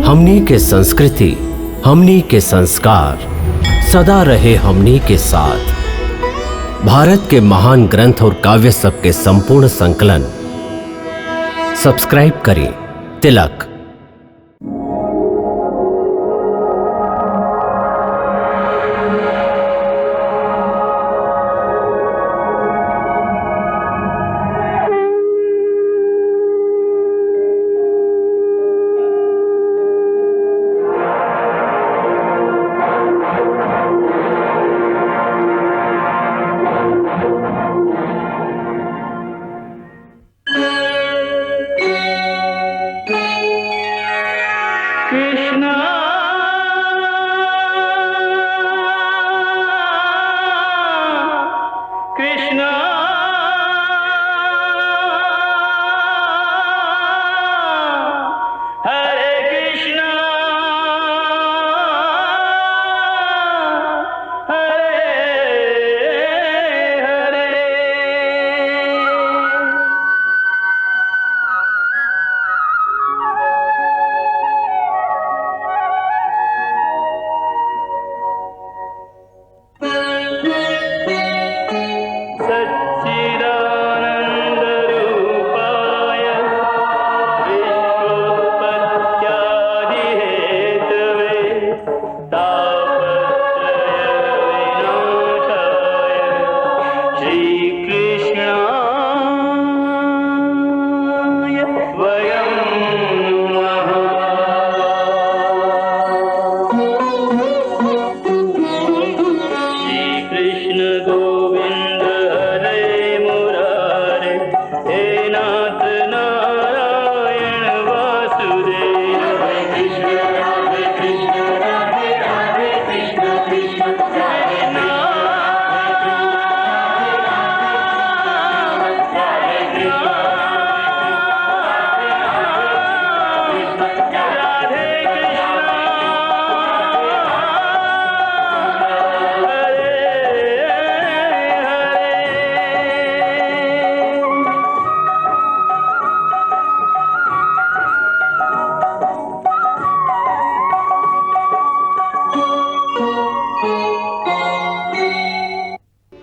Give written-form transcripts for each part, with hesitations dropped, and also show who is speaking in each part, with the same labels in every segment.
Speaker 1: हमनी के संस्कृति, हमनी के संस्कार सदा रहे हमनी के साथ। भारत के महान ग्रंथ और काव्य सब के संपूर्ण संकलन सब्सक्राइब करें तिलक।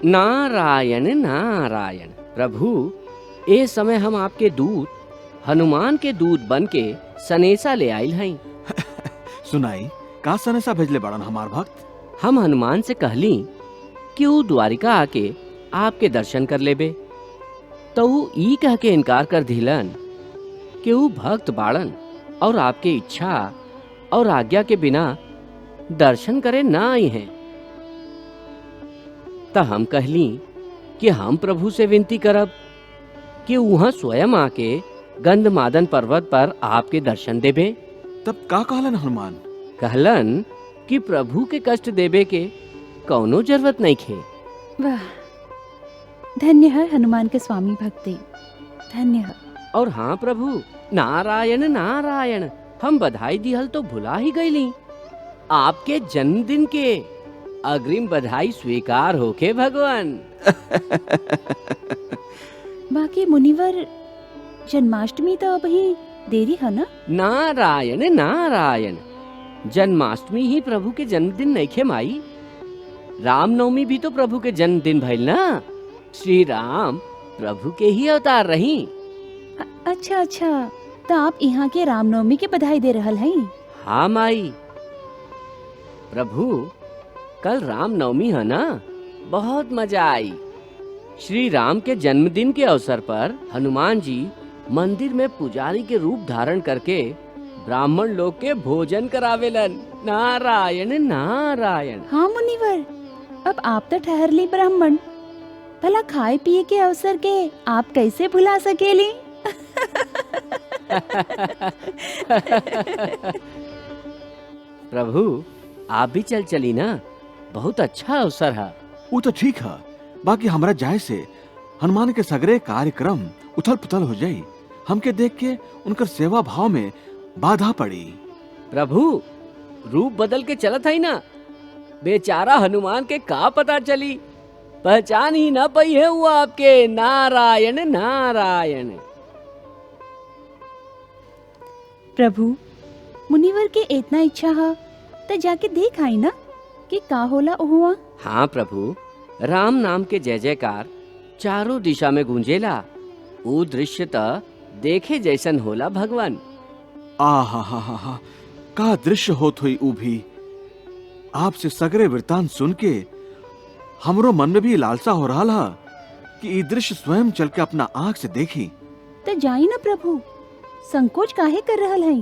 Speaker 2: नारायण नारायण। प्रभु, ए समय हम आपके दूत हनुमान के दूत बन के सनेसा ले आइल हई।
Speaker 3: सुनाई का सनेसा भेजले बड़न हमार भक्त?
Speaker 2: हम हनुमान से कहली कि वो द्वारिका आके आपके दर्शन कर लेबे, तो वो ई कह के इनकार कर दिलन कि वो भक्त बाड़न और आपके इच्छा और आज्ञा के बिना दर्शन करे ना आई हैं। त हम कहली कि हम प्रभु से विनती करब कि वहाँ स्वयं आके गंधमादन पर्वत पर आपके दर्शन देबे।
Speaker 3: तब का कहलन हनुमान?
Speaker 2: कहलन कि प्रभु के कष्ट देबे के कौनो जरूरत नहीं खे।
Speaker 4: वाह, धन्य है हनुमान के स्वामी भक्ति, धन्य है।
Speaker 2: और हाँ प्रभु, नारायण नारायण, हम बधाई दिहल तो भुला ही गईली। आपके जन्मदिन के अग्रिम बधाई स्वीकार होके भगवान।
Speaker 4: बाकी मुनिवर, जन्माष्टमी तो अब ही देरी है ना?
Speaker 2: नारायण नारायण, जन्माष्टमी ही प्रभु के जन्मदिन नहीं खे माई। रामनवमी भी तो प्रभु के जन्मदिन भइल ना। श्री राम प्रभु के ही अवतार रही।
Speaker 4: अच्छा अच्छा, तो आप यहाँ के रामनवमी के बधाई दे रहल हैं?
Speaker 2: हाँ माई। प्रभु, कल रामनवमी है ना, बहुत मजा आई। श्री राम के जन्मदिन के अवसर पर हनुमान जी मंदिर में पुजारी के रूप धारण करके ब्राह्मण लोग के भोजन करावेलन। नारायण नारायण।
Speaker 4: हाँ मुनिवर, अब आप तो ठहर ली ब्राह्मण, भला खाए पिए के अवसर के आप कैसे भुला सकेली?
Speaker 2: प्रभु, आप भी चल चली ना, बहुत अच्छा अवसर है।
Speaker 3: वो तो ठीक है, बाकी हमरा जाए से हनुमान के सगरे कार्यक्रम उथल पुथल हो जाई। हमके देख के उनकर सेवा भाव में बाधा पड़ी।
Speaker 2: प्रभु, रूप बदल के चलत है ना, बेचारा हनुमान के का पता चली, पहचान ही ना पाई है वो आपके। नारायण नारायण।
Speaker 4: प्रभु, मुनिवर के इतना इच्छा है तो जाके देख आई ना कि का होला हुआ।
Speaker 2: हाँ प्रभु, राम नाम के जय जयकार चारों दिशा में गूंजेला। वो दृश्य त देखे जैसन होला भगवान।
Speaker 3: आहा, का दृश्य होत हुई ऊ भी। आपसे सगरे वृतांत सुन के हमरो मन में भी लालसा हो रहा है कि ई दृश्य स्वयं चल के अपना आंख से देखी।
Speaker 4: तो जाई ना प्रभु, संकोच काहे कर रहल है।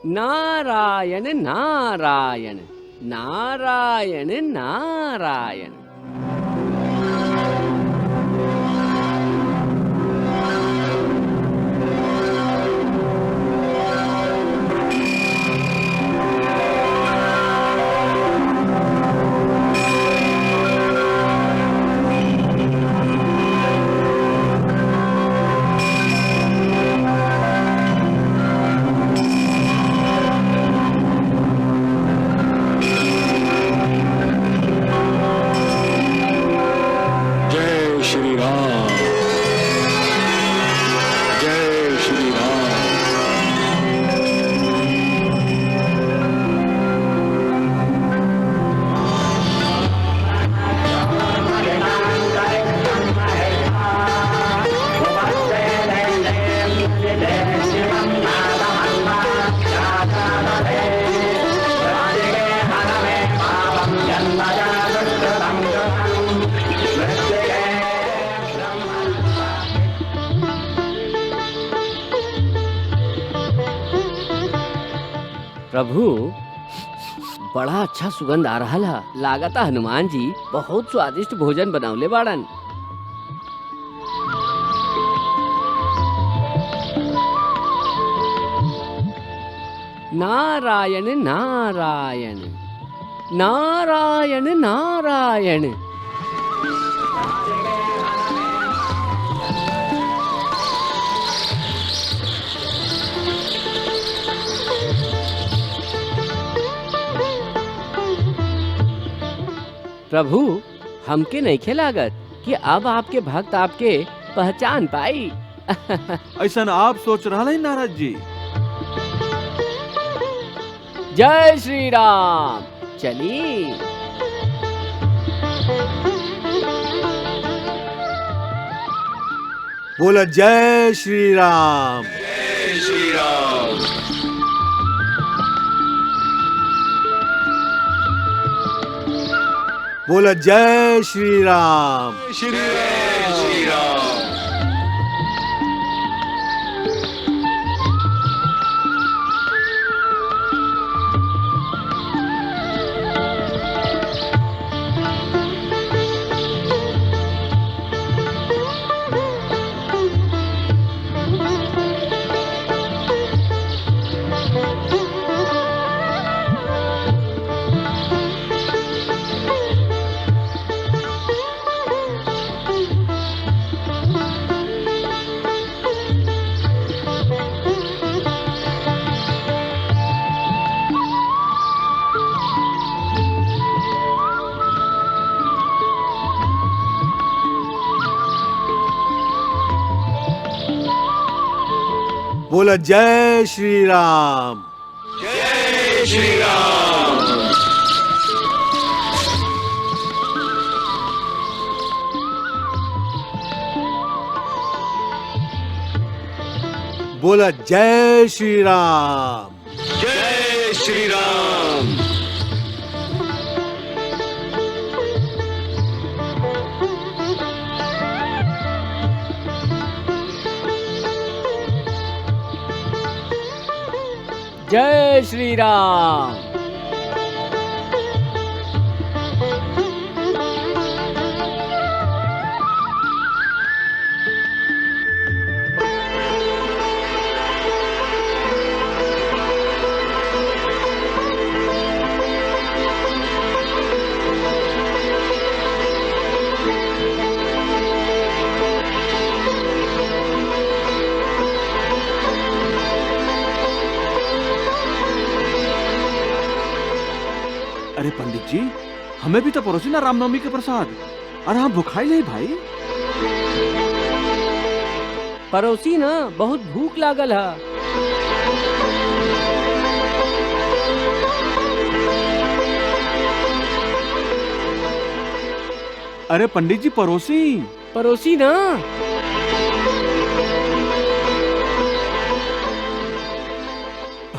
Speaker 2: नारायण नारायण नारायण नारायण। प्रभु, बड़ा अच्छा सुगंध आ रहा है। लागता हनुमान जी बहुत स्वादिष्ट भोजन बनावले बाड़न। नारायण नारायण नारायण नारायण। प्रभु, हमके नइखे लागत कि अब आपके भक्त आपके पहचान पाई।
Speaker 3: ऐसा आप सोच रहा है नारद जी।
Speaker 2: जय श्री राम। चली।
Speaker 3: बोला जय श्री राम। जय श्री राम। बोला जय श्री राम। श्री राम। श्री राम। बोला जय श्री राम। जय श्री राम। बोला जय श्री राम। जय श्री राम।
Speaker 2: जय श्री राम।
Speaker 3: अरे पंडित जी, हमें भी तो परोसी ना रामनवमी के प्रसाद। अरे हम भुखाई ले भाई।
Speaker 2: पड़ोसी ना, बहुत भूख लागल है।
Speaker 3: अरे पंडित जी पड़ोसी।
Speaker 2: पड़ोसी ना।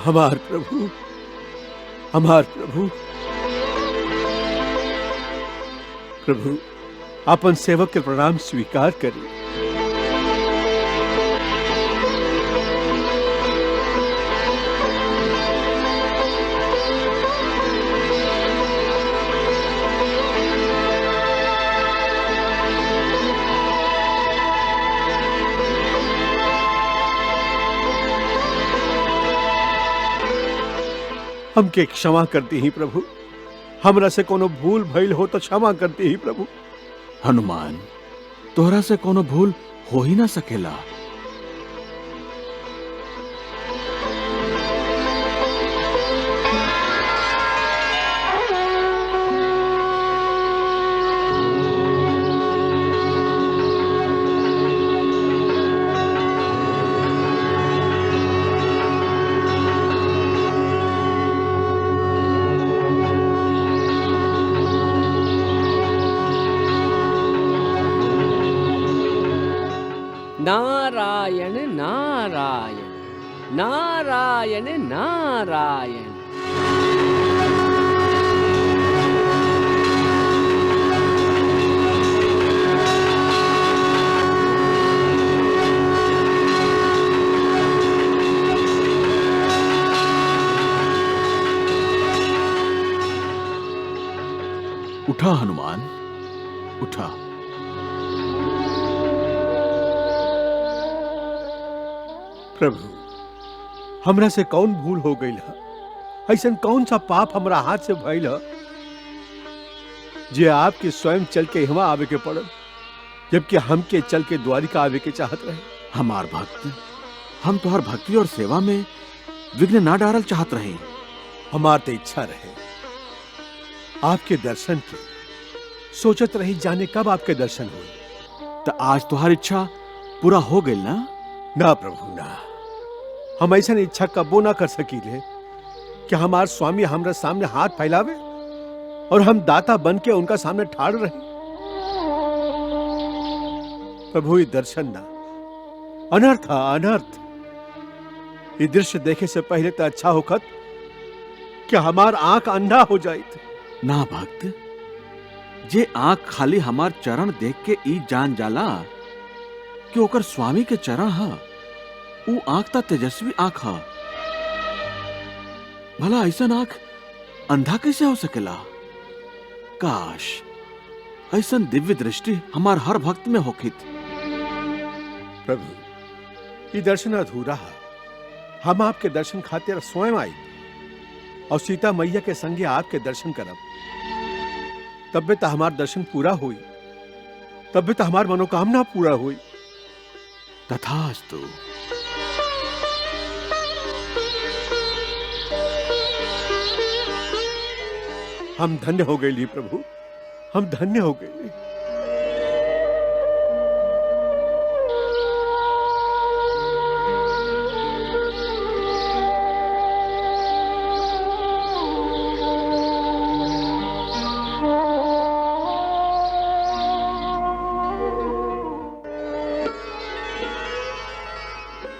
Speaker 5: हमार प्रभु, हमार प्रभु, प्रभु अपन सेवक के प्रणाम स्वीकार करिए। हमके क्षमा करती ही प्रभु, हमरा से कोनो भूल भइल हो तो क्षमा करती ही प्रभु।
Speaker 3: हनुमान, तोहरा से कोनो भूल हो ही ना सकेला।
Speaker 2: नारायण नारायण नारायण नारायण।
Speaker 3: उठा हनुमान, उठा।
Speaker 5: प्रभु, हमरा से कौन भूल हो गई है? ऐसन कौन सा पाप हमरा हाथ से भइल है जे आपके स्वयं चल के यहाँ आवे के पड़ल, जबकि हमके चल के द्वारिका आवे के चाहत रहे?
Speaker 3: हमार भक्त, हम तोहर भक्ति और सेवा में विघ्न ना डालल चाहत रहे।
Speaker 5: हमार तो इच्छा रहे आपके दर्शन के, सोचत रही जाने कब आपके दर्शन हुए।
Speaker 3: तो आज तुम्हारी इच्छा पूरा हो गई ना?
Speaker 5: ना प्रभु ना, हम ऐसा इच्छा कबो ना कर सकीले कि हमार स्वामी हमरा सामने हाथ फैलावे और हम दाता बन के उनका सामने ठाड़ रहे। प्रभु ये दर्शन ना, अनर्थ अनर्थ। ये दृश्य देखे से पहले तो अच्छा होखत कि हमार आंख अंधा हो जाए।
Speaker 3: ना भक्त, जे आंख खाली हमार चरण देख के ई जान जाला कि ओकर स्वामी के चरण हा, ऊ आंख ता तेजस्वी आंख हा। भला ऐसा आंख अंधा कैसे हो सकेला? काश ऐसा दिव्य दृष्टि हमार हर भक्त में होखित।
Speaker 5: प्रभु, ये दर्शन अधूरा है। हम आपके दर्शन खातिर स्वयं आई और सीता मैया के संगे आपके दर्शन करब, तब तो हमार दर्शन पूरा हुई, तब तो हमार मनोकामना पूरा हुई।
Speaker 3: तथास्तु।
Speaker 5: हम धन्य हो गए ली प्रभु, हम धन्य हो गए।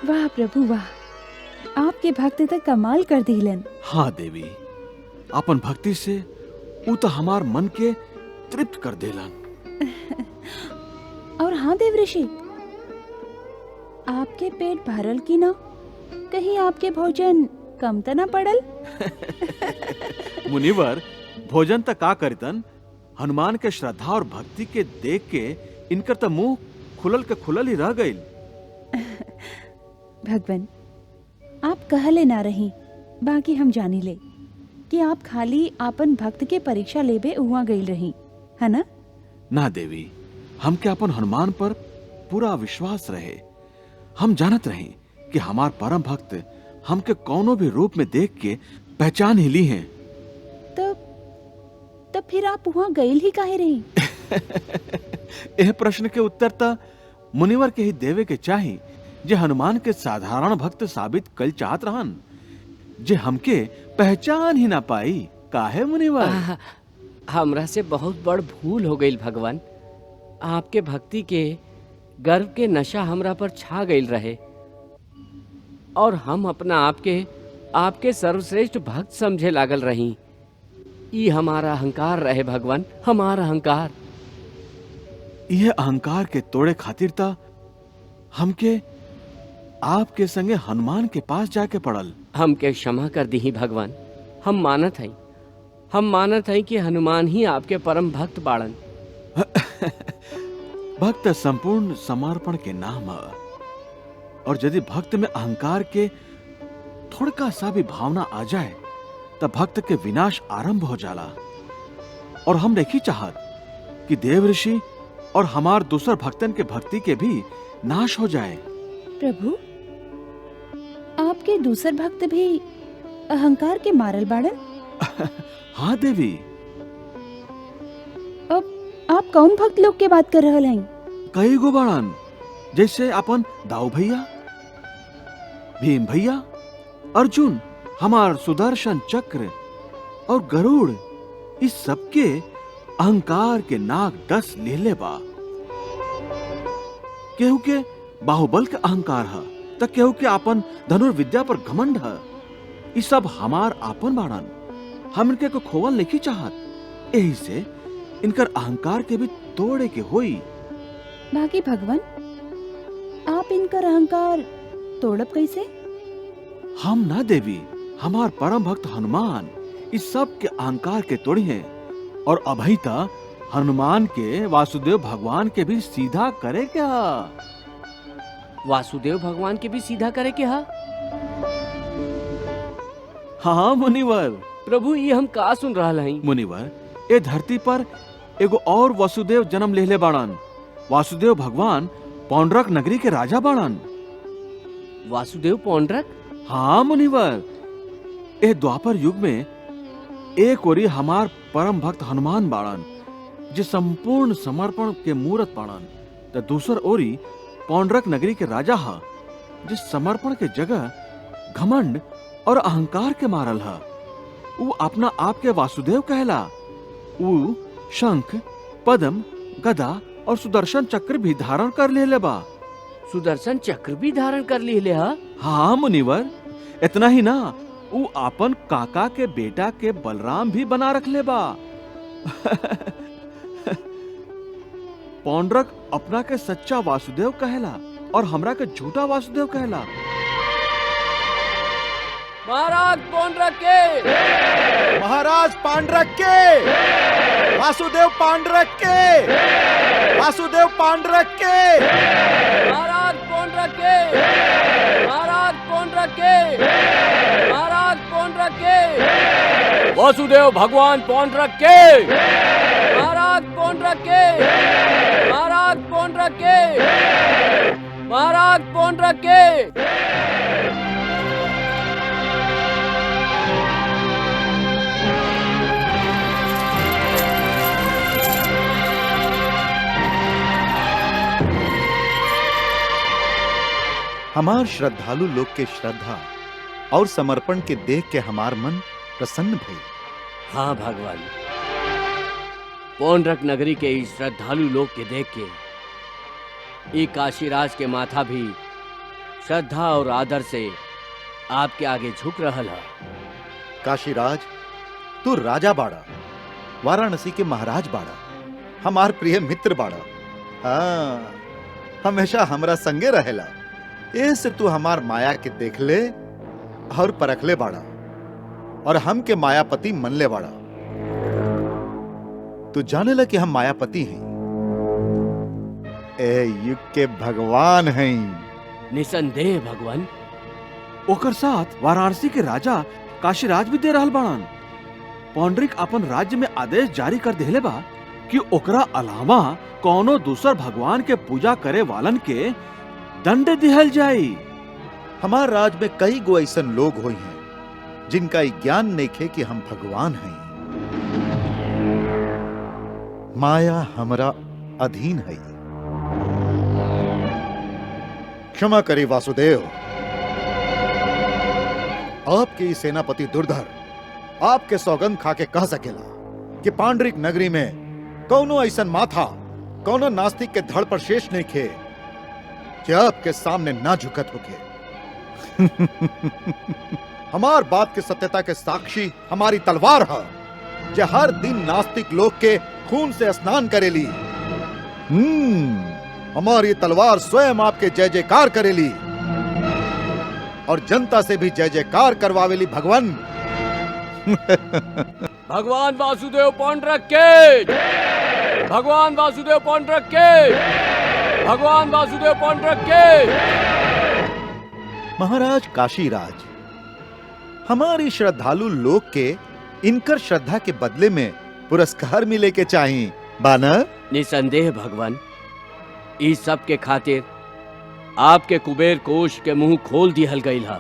Speaker 4: वाह प्रभु वाह, आपके भक्त तो कमाल कर दिलन।
Speaker 3: हाँ देवी, अपन भक्ति से ऊ तो हमार मन के तृप्त कर देलन।
Speaker 4: और हाँ देव ऋषि, आपके पेट भरल की ना? कहीं आपके भोजन कम तो ना पड़ल?
Speaker 3: मुनिवर, भोजन तक का करितन? हनुमान के श्रद्धा और भक्ति के देख के इनकर तो मुंह खुलल के खुलल ही रह गई।
Speaker 4: भगवान, आप कहले ना रही, बाकी हम जानी ले कि आप खाली आपन भक्त के परीक्षा लेबे उहाँ गई रही, है ना?
Speaker 3: ना देवी, हमके अपन हनुमान पर पूरा विश्वास रहे। हम जानत रहे कि हमार परम भक्त हमके कौनो भी रूप में देख के पहचान ही ली हैं।
Speaker 4: तब फिर आप वहाँ गई ही काहे रही?
Speaker 3: यह प्रश्न के उत्तर तो मुनिवर के ही देवे के चाही, जे हनुमान के साधारण भक्त साबित कल चाहत रहन, जे हमके पहचान ही ना पाई। काहे मुनिवर?
Speaker 2: हमरा से बहुत बड़ भूल हो गई भगवान। आपके भक्ति के गर्व के नशा हमरा पर छा गईल रहे और हम अपना आपके सर्वश्रेष्ठ भक्त समझे लागल रही। ई हमारा अहंकार रहे भगवान, हमारा अहंकार।
Speaker 3: यह अहंकार के तोड़े खातिर था हमके आपके संगे हनुमान के पास जाके पड़ल।
Speaker 2: हमके क्षमा कर दी भगवान। हम मानत हई कि हनुमान ही आपके परम भक्त बाड़न।
Speaker 3: भक्त संपूर्ण समर्पण के नाम है, और यदि भक्त में अहंकार के थोड़का सा भी भावना आ जाए तब भक्त के विनाश आरंभ हो जाला। और हम नहीं चाहत कि देव ऋषि और हमार दूसर भक्तन के भक्ति के भी नाश हो जाए।
Speaker 4: प्रभु, आपके दूसर भक्त भी अहंकार के मारल बाड़न?
Speaker 3: हाँ देवी।
Speaker 4: अब आप कौन भक्त लोग के बात कर रहल हैं?
Speaker 3: कई गो बाड़न, जैसे अपन दाऊ भैया, भीम भैया, अर्जुन, हमार सुदर्शन चक्र और गरुड़, इस सबके अहंकार के नाग डस ले बा। केहू के बाहुबल के अहंकार है, तो केहू के अपन धनुर्विद्या पर घमंड है। इस सब हमार आपन बाड़न, हम इनके को खोवल नहीं चाहत। यही से इनकर अहंकार के भी तोड़े के होई।
Speaker 4: बाकी भगवान, आप इनकर अहंकार तोड़ब कैसे?
Speaker 3: हम ना देवी, हमार परम भक्त हनुमान इस सब के अहंकार के तोड़ी हैं, और अभी तक हनुमान के वासुदेव भगवान के भी सीधा करे क्या?
Speaker 2: वासुदेव भगवान के भी सीधा करे के हा?
Speaker 3: हाँ मुनिवर।
Speaker 2: प्रभु, ये हम का सुन रहल हई?
Speaker 3: मुनिवर, ए धरती पर एगो और वासुदेव जन्म लेले बाड़न। वासुदेव भगवान पौंड्रक नगरी के राजा बाड़न।
Speaker 2: वासुदेव पौंड्रक?
Speaker 3: हाँ मुनिवर, ए द्वापर युग में एक ओरी हमार परम भक्त हनुमान बाड़न, जो संपूर्ण समर्पण के मूर्त बाड़न, तो दूसर ओरी पौंड्रक नगरी के राजा हा, जिस समर्पण के जगह घमंड और अहंकार के मारल हा। वो अपना आप के वासुदेव कहला। वो शंख, पद्म, गदा और सुदर्शन चक्र भी धारण कर ले बा।
Speaker 2: सुदर्शन चक्र भी धारण कर ले हा?
Speaker 3: हाँ मुनिवर, इतना ही ना, वो अपन काका के बेटा के बलराम भी बना रख ले बा। पौंड्रक अपना के सच्चा वासुदेव कहला और हमरा के झूठा वासुदेव कहला।
Speaker 2: महाराज पौंड्रक के!
Speaker 6: महाराज पांड्रक के! वासुदेव पांड्रक के! वासुदेव पांड्रक के!
Speaker 2: महाराज पौंड्रक के! महाराज पौंड्रक के! महाराज पौंड्रक के! वासुदेव भगवान पौंड्रक के! महाराज पौंड्रक के! महाराज पौंड्रक के! महाराज पौंड्रक के!
Speaker 6: हमार श्रद्धालु लोग के श्रद्धा और समर्पण के देख के हमार मन प्रसन्न भई।
Speaker 2: हाँ भगवान, पौंड्रक नगरी के इस श्रद्धालु लोग के देख के ये काशीराज के माथा भी श्रद्धा और आदर से आपके आगे झुक रहल है।
Speaker 6: काशीराज, तू राजा बाड़ा, वाराणसी के महाराज बाड़ा, हमार प्रिय मित्र बाड़ा। हाँ, हमेशा हमरा संगे रहेला। ऐसे तू हमार माया के देख ले और परख ले बाड़ा, और हम के मायापति मन ले बाड़ा। तू जाने ला कि हम मायापति हैं, ए युग के भगवान हैं।
Speaker 2: निसंदेह भगवान।
Speaker 3: ओकर साथ वाराणसी के राजा काशीराज भी दे रहल बाड़न। पौंड्रिक अपन राज्य में आदेश जारी कर देले बा कि ओकरा अलावा कौनो दूसर भगवान के पूजा करे वालन के दंड दिहल जाई।
Speaker 6: हमार राज में कई गो ऐसन लोग हुए हैं जिनका ज्ञान नेखे कि हम भगवान हैं। माया हमरा अधीन है। क्षमा करी वासुदेव। आपके सेनापति दुर्धर आपके सौगंध खा के कह सकेला कि पांडरिक नगरी में कौनो ऐसन माथा कौनो नास्तिक के धड़ पर शेष नहीं खे कि आपके सामने ना झुकत होके। हमार बात की सत्यता के साक्षी हमारी तलवार है, जो हर दिन नास्तिक लोग के खून से स्नान करेली। हमारी तलवार स्वयं आपके जय जयकार करेली और जनता से भी जय जयकार करवावेली। भगवान
Speaker 2: भगवान वासुदेव पौंड्रक के, भगवान वासुदेव पौंड्रक के, भगवान वासुदेव पौंड्रक के।
Speaker 6: महाराज काशीराज, हमारी श्रद्धालु लोग के इनकर श्रद्धा के बदले में पुरस्कार मिले के चाहिए बाना।
Speaker 2: निसंदेह भगवान, इस सब के खातिर आपके कुबेर कोष के मुंह खोल दिहल गईल हा।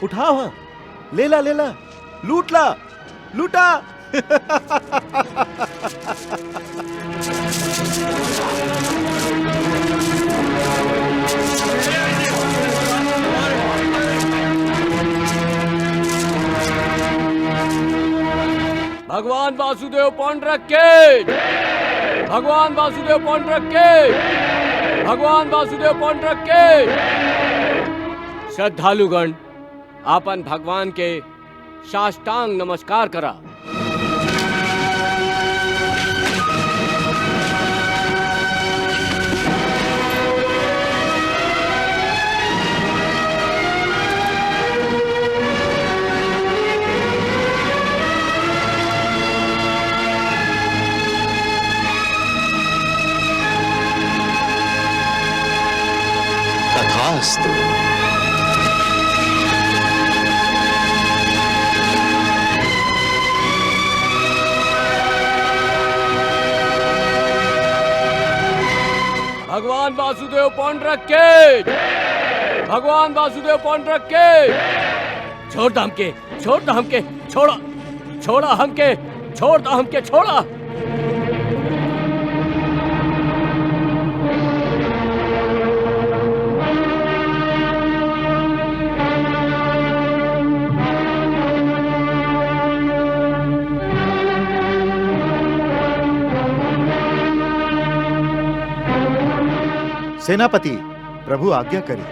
Speaker 6: उठाओ, हाँ, ले ला, लूट ला, लूटा।
Speaker 2: भगवान वासुदेव पौंड्रक के, भगवान वासुदेव पौंड्रक के, भगवान वासुदेव पौंड्रक के। श्रद्धालुगण आपन भगवान के साष्टांग नमस्कार करा।
Speaker 7: तथास्तु।
Speaker 2: भगवान वासुदेव पौंड्रक के, भगवान वासुदेव पौंड्रक के। छोड़ दो हमके, छोड़ दो हमके, छोड़ा, छोड़ा हमके, छोड़ दो हमके, छोड़ा।
Speaker 6: सेनापति प्रभु आज्ञा करी।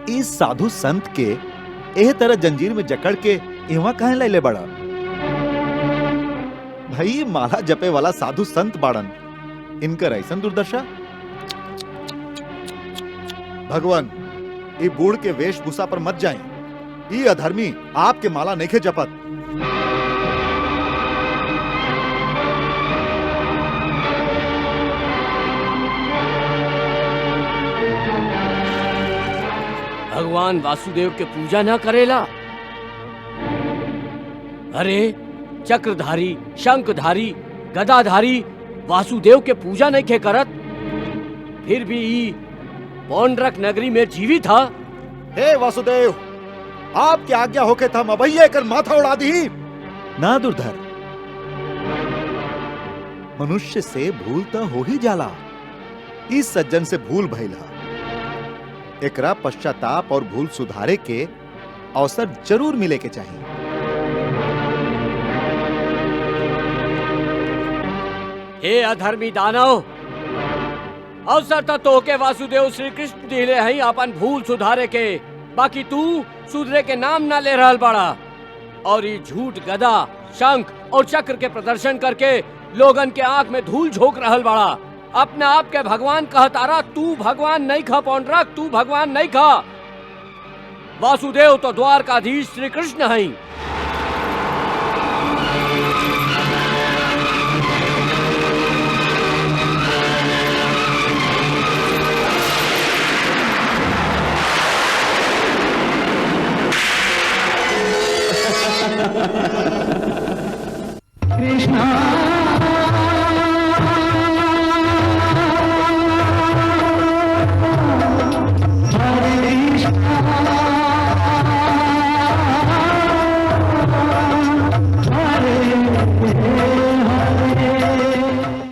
Speaker 6: इस साधु संत के एह तरह जंजीर में जकड़ के इवा कहे ले बड़ा। भाई माला जपे वाला साधु संत बाड़न, इनकर ऐसन दुर्दशा। भगवान, ये बूढ़ के वेशभूषा पर मत जाएं। ये अधर्मी आपके माला नहीं खे जपत।
Speaker 2: भगवान वासुदेव के पूजा ना करेला। अरे चक्रधारी, शंखधारी, गदाधारी वासुदेव के पूजा नहीं खे करत, फिर भी पौंड्रक नगरी में जीवित था।
Speaker 6: हे वासुदेव, आपकी आज्ञा होके था अभैया कर माथा उड़ा दी। ना दुर्धर, मनुष्य से भूल तो हो ही जाला। इस सज्जन से भूल भइला, एकरा पश्चाताप और भूल सुधारे के अवसर जरूर मिले के चाहिए।
Speaker 2: हे अधर्मी दानव, अवसर तो के वासुदेव श्री कृष्ण दिले हैं अपन भूल सुधारे के, बाकी तू सुधरे के नाम ना ले रहल बड़ा और ये झूठ गदा, शंख और चक्र के प्रदर्शन करके लोगन के आंख में धूल झोंक रहल बड़ा। अपने आप के भगवान कहतारा, तू भगवान नहीं खा पौंड्रक, तू भगवान नहीं खा। वासुदेव तो द्वारकाधीश श्री कृष्ण हैं।